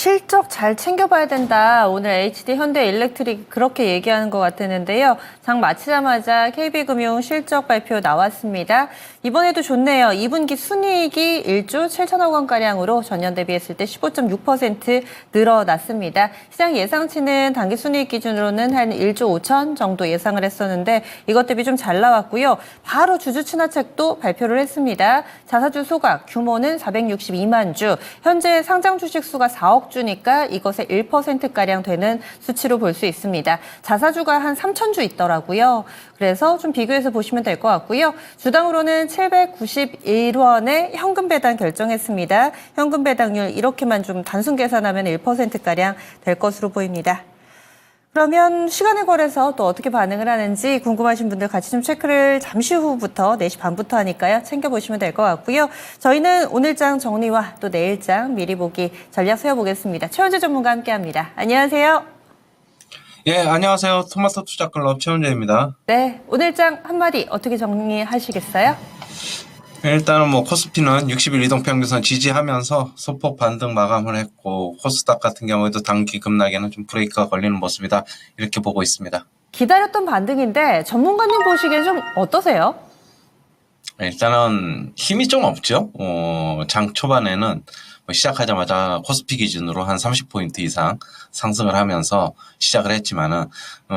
실적 잘 챙겨봐야 된다. 오늘 HD 현대일렉트릭 그렇게 얘기하는 것 같았는데요. 장 마치자마자 KB금융 실적 발표 나왔습니다. 이번에도 좋네요. 2분기 순이익이 1조 7천억 원가량으로 전년 대비했을 때 15.6% 늘어났습니다. 시장 예상치는 당기 순이익 기준으로는 한 1조 5천 정도 예상을 했었는데 이것 대비 좀 잘 나왔고요. 바로 주주 친화책도 발표를 했습니다. 자사주 소각 규모는 462만 주, 현재 상장 주식 수가 4억 주니까 이것의 1%가량 되는 수치로 볼 수 있습니다. 자사주가 한 3천 주 있더라고요. 그래서 좀 비교해서 보시면 될 것 같고요. 주당으로는 791원의 현금 배당 결정했습니다. 현금 배당률 이렇게만 좀 단순 계산하면 1%가량 될 것으로 보입니다. 그러면 시간의 거래소 또 어떻게 반응을 하는지 궁금하신 분들 같이 좀 체크를 잠시 후부터 4시 반부터 하니까요. 챙겨보시면 될 것 같고요. 저희는 오늘장 정리와 또 내일장 미리 보기 전략 세워보겠습니다. 최원재 전문가 함께합니다. 안녕하세요. 예, 안녕하세요. 토마토 투자클럽 최원재입니다. 네, 오늘장 한마디 어떻게 정리하시겠어요? 일단은 코스피는 60일 이동평균선 지지하면서 소폭 반등 마감을 했고, 코스닥 같은 경우에도 단기 급락에는 좀 브레이크가 걸리는 모습이다, 이렇게 보고 있습니다. 기다렸던 반등인데 전문가님 보시기엔 좀 어떠세요? 일단은 힘이 좀 없죠. 장 초반에는 시작하자마자 코스피 기준으로 한 30포인트 이상 상승을 하면서 시작을 했지만은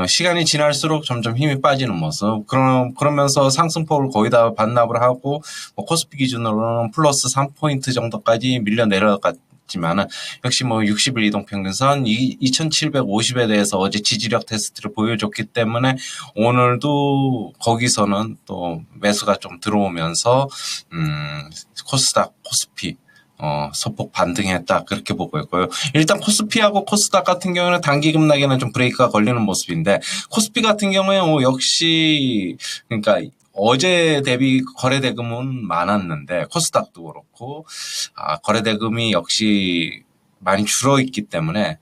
시간이 지날수록 점점 힘이 빠지는 모습. 그러면서 상승폭을 거의 다 반납을 하고 코스피 기준으로는 플러스 3포인트 정도까지 밀려 내려갔지만은 역시 60일 이동평균선 2750에 대해서 어제 지지력 테스트를 보여줬기 때문에 오늘도 거기서는 또 매수가 좀 들어오면서 코스닥, 코스피 소폭 반등했다, 그렇게 보고 있고요. 일단 코스피하고 코스닥 같은 경우는 단기 급락에는 좀 브레이크가 걸리는 모습인데, 코스피 같은 경우에 역시 그러니까 어제 대비 거래대금은 많았는데 코스닥도 그렇고 거래대금이 역시 많이 줄어 있기 때문에,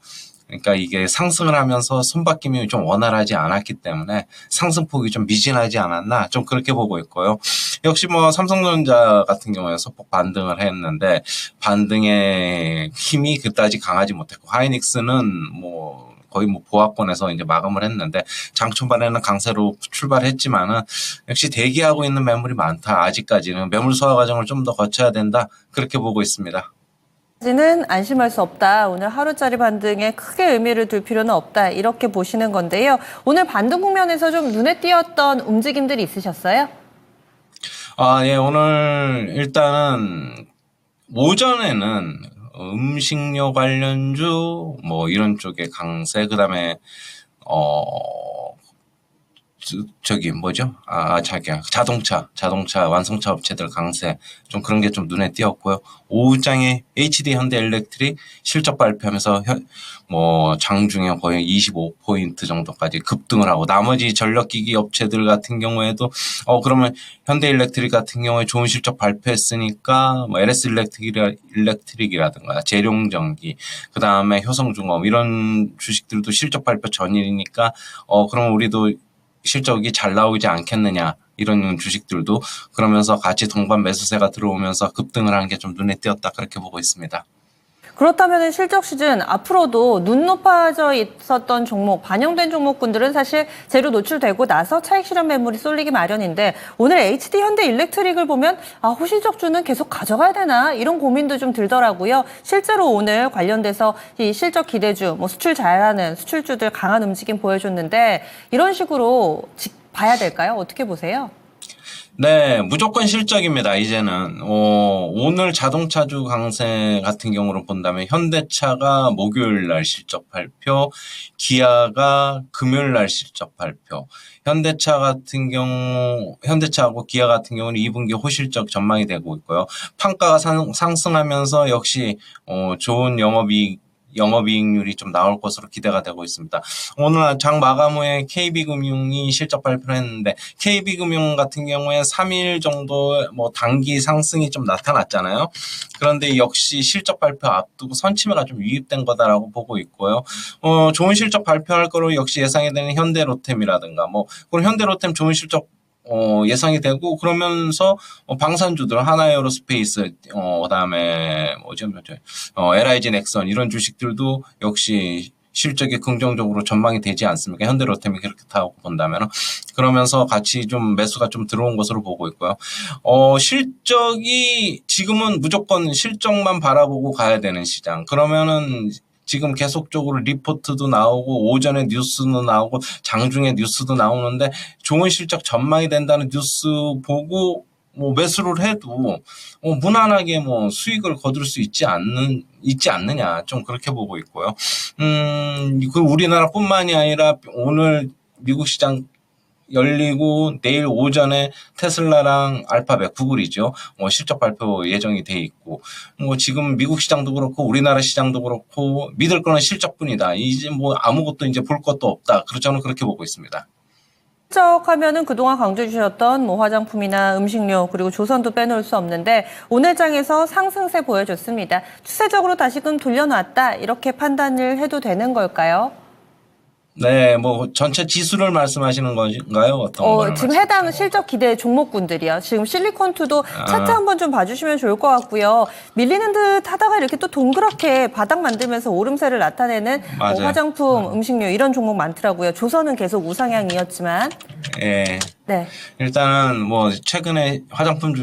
그러니까 이게 상승을 하면서 손바뀜이 좀 원활하지 않았기 때문에 상승폭이 좀 미진하지 않았나, 좀 그렇게 보고 있고요. 역시 삼성전자 같은 경우에 소폭 반등을 했는데 반등의 힘이 그다지 강하지 못했고, 하이닉스는 거의 보합권에서 이제 마감을 했는데 장 초반에는 강세로 출발했지만은 역시 대기하고 있는 매물이 많다. 아직까지는 매물 소화 과정을 좀 더 거쳐야 된다, 그렇게 보고 있습니다. 는 안심할 수 없다. 오늘 하루짜리 반등에 크게 의미를 둘 필요는 없다. 이렇게 보시는 건데요. 오늘 반등 국면에서 좀 눈에 띄었던 움직임들이 있으셨어요? 예, 오늘 일단은 오전에는 음식료 관련주 이런 쪽에 강세, 그다음에 자동차 완성차 업체들 강세, 좀 그런 게 좀 눈에 띄었고요. 오후장에 HD 현대일렉트릭 실적 발표하면서 장중에 거의 25포인트 정도까지 급등을 하고, 나머지 전력기기 업체들 같은 경우에도 그러면 현대일렉트릭 같은 경우에 좋은 실적 발표했으니까 LS 일렉트릭이라든가 재룡전기, 그 다음에 효성중업 이런 주식들도 실적 발표 전일이니까 그러면 우리도 실적이 잘 나오지 않겠느냐, 이런 주식들도 그러면서 같이 동반 매수세가 들어오면서 급등을 하는 게 좀 눈에 띄었다, 그렇게 보고 있습니다. 그렇다면 실적 시즌 앞으로도 눈 높아져 있었던 종목, 반영된 종목군들은 사실 재료 노출되고 나서 차익 실현 매물이 쏠리기 마련인데, 오늘 HD 현대일렉트릭을 보면 호실적주는 계속 가져가야 되나, 이런 고민도 좀 들더라고요. 실제로 오늘 관련돼서 이 실적 기대주, 수출 잘하는 수출주들 강한 움직임 보여줬는데, 이런 식으로 봐야 될까요? 어떻게 보세요? 네, 무조건 실적입니다, 이제는. 오늘 자동차주 강세 같은 경우로 본다면 현대차가 목요일 날 실적 발표, 기아가 금요일 날 실적 발표. 현대차하고 기아 같은 경우는 2분기 호실적 전망이 되고 있고요. 판가가 상승하면서 역시 좋은 영업이익률이 좀 나올 것으로 기대가 되고 있습니다. 오늘 장 마감 후에 KB금융이 실적 발표를 했는데, KB금융 같은 경우에 3일 정도 단기 상승이 좀 나타났잖아요. 그런데 역시 실적 발표 앞두고 선침해가 좀 유입된 거다라고 보고 있고요. 좋은 실적 발표할 거로 역시 예상이 되는 현대로템이라든가 그럼 현대로템 좋은 실적 예상이 되고 그러면서 방산주들 하나에어로스페이스 그다음에 LIG 넥선 이런 주식들도 역시 실적이 긍정적으로 전망이 되지 않습니까? 현대로템이 그렇게 타고 본다면 그러면서 같이 좀 매수가 좀 들어온 것으로 보고 있고요. 실적이 지금은 무조건 실적만 바라보고 가야 되는 시장. 그러면은 지금 계속적으로 리포트도 나오고 오전에 뉴스도 나오고 장중에 뉴스도 나오는데 좋은 실적 전망이 된다는 뉴스 보고 뭐 매수를 해도 무난하게 뭐 수익을 거둘 수 있지 않느냐 좀 그렇게 보고 있고요. 그 우리나라뿐만이 아니라 오늘 미국 시장 열리고 내일 오전에 테슬라랑 알파벳 구글이죠. 실적 발표 예정이 돼 있고 지금 미국 시장도 그렇고 우리나라 시장도 그렇고 믿을 거는 실적뿐이다. 이제 뭐 아무것도 이제 볼 것도 없다. 저는 그렇게 보고 있습니다. 실적하면은 그동안 강조해 주셨던 뭐 화장품이나 음식료 그리고 조선도 빼놓을 수 없는데 오늘 장에서 상승세 보여줬습니다. 추세적으로 다시금 돌려놨다 이렇게 판단을 해도 되는 걸까요? 네, 뭐 전체 지수를 말씀하시는 건가요? 어떤 걸 지금 해당 실적 기대 종목군들이요. 지금 실리콘2도 차트 한번 좀 봐주시면 좋을 것 같고요. 밀리는 듯 하다가 이렇게 또 동그랗게 바닥 만들면서 오름세를 나타내는 뭐 화장품, 음식료 이런 종목 많더라고요. 조선은 계속 우상향이었지만. 예. 네. 일단은 뭐 최근에 화장품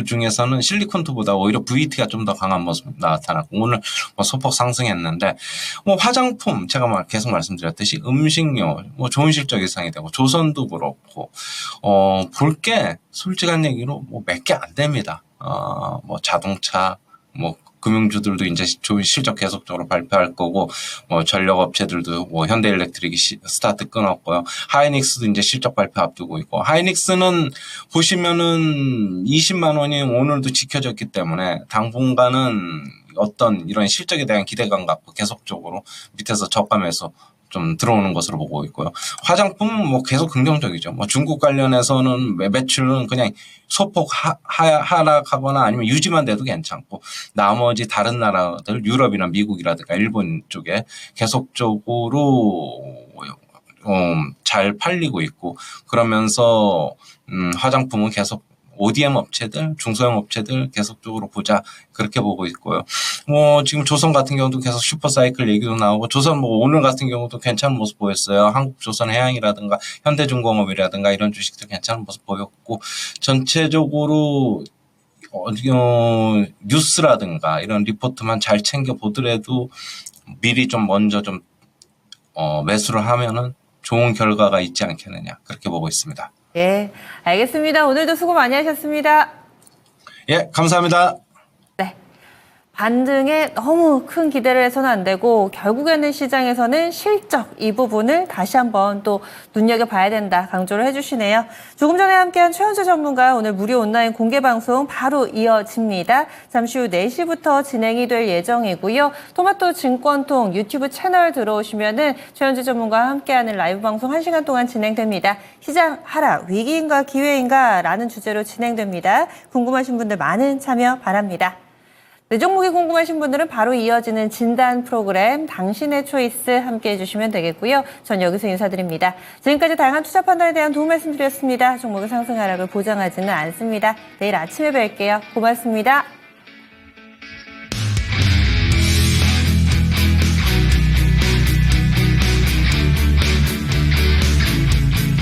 중에서는 실리콘투보다 오히려 VT가 좀 더 강한 모습 나타났고 오늘 뭐 소폭 상승했는데 뭐 화장품 제가 계속 말씀드렸듯이 음식료 뭐 좋은 실적 예상이 되고 조선도 그렇고 볼 게 솔직한 얘기로 뭐 몇 개 안 됩니다. 뭐 자동차 뭐 금융주들도 이제 좋은 실적 계속적으로 발표할 거고, 전력 업체들도 현대일렉트릭이 스타트 끊었고요. 하이닉스도 이제 실적 발표 앞두고 있고, 하이닉스는 보시면은 20만 원이 오늘도 지켜졌기 때문에 당분간은 어떤 이런 실적에 대한 기대감 갖고 계속적으로 밑에서 저감해서 좀 들어오는 것으로 보고 있고요. 화장품은 뭐 계속 긍정적이죠. 뭐 중국 관련해서는 매출은 그냥 소폭 하락하거나 아니면 유지만 돼도 괜찮고 나머지 다른 나라들 유럽이나 미국이라든가 일본 쪽에 계속적으로 잘 팔리고 있고 그러면서 화장품은 계속 ODM 업체들, 중소형 업체들 계속적으로 보자 그렇게 보고 있고요. 뭐 지금 조선 같은 경우도 계속 슈퍼사이클 얘기도 나오고 조선 뭐 오늘 같은 경우도 괜찮은 모습 보였어요. 한국조선해양이라든가 현대중공업이라든가 이런 주식들 괜찮은 모습 보였고 전체적으로 뉴스라든가 이런 리포트만 잘 챙겨 보더라도 미리 좀 먼저 좀 매수를 하면은 좋은 결과가 있지 않겠느냐 그렇게 보고 있습니다. 예, 알겠습니다. 오늘도 수고 많이 하셨습니다. 예, 감사합니다. 네. 반등에 너무 큰 기대를 해서는 안 되고 결국에는 시장에서는 실적 이 부분을 다시 한번 또 눈여겨봐야 된다 강조를 해주시네요. 조금 전에 함께한 최현재 전문가 오늘 무료 온라인 공개 방송 바로 이어집니다. 잠시 후 4시부터 진행이 될 예정이고요. 토마토 증권통 유튜브 채널 들어오시면은 최현재 전문가와 함께하는 라이브 방송 1시간 동안 진행됩니다. 시장 하락 위기인가 기회인가 라는 주제로 진행됩니다. 궁금하신 분들 많은 참여 바랍니다. 내 종목이 궁금하신 분들은 바로 이어지는 진단 프로그램 당신의 초이스 함께해 주시면 되겠고요. 전 여기서 인사드립니다. 지금까지 다양한 투자 판단에 대한 도움 말씀드렸습니다. 종목의 상승 하락을 보장하지는 않습니다. 내일 아침에 뵐게요. 고맙습니다.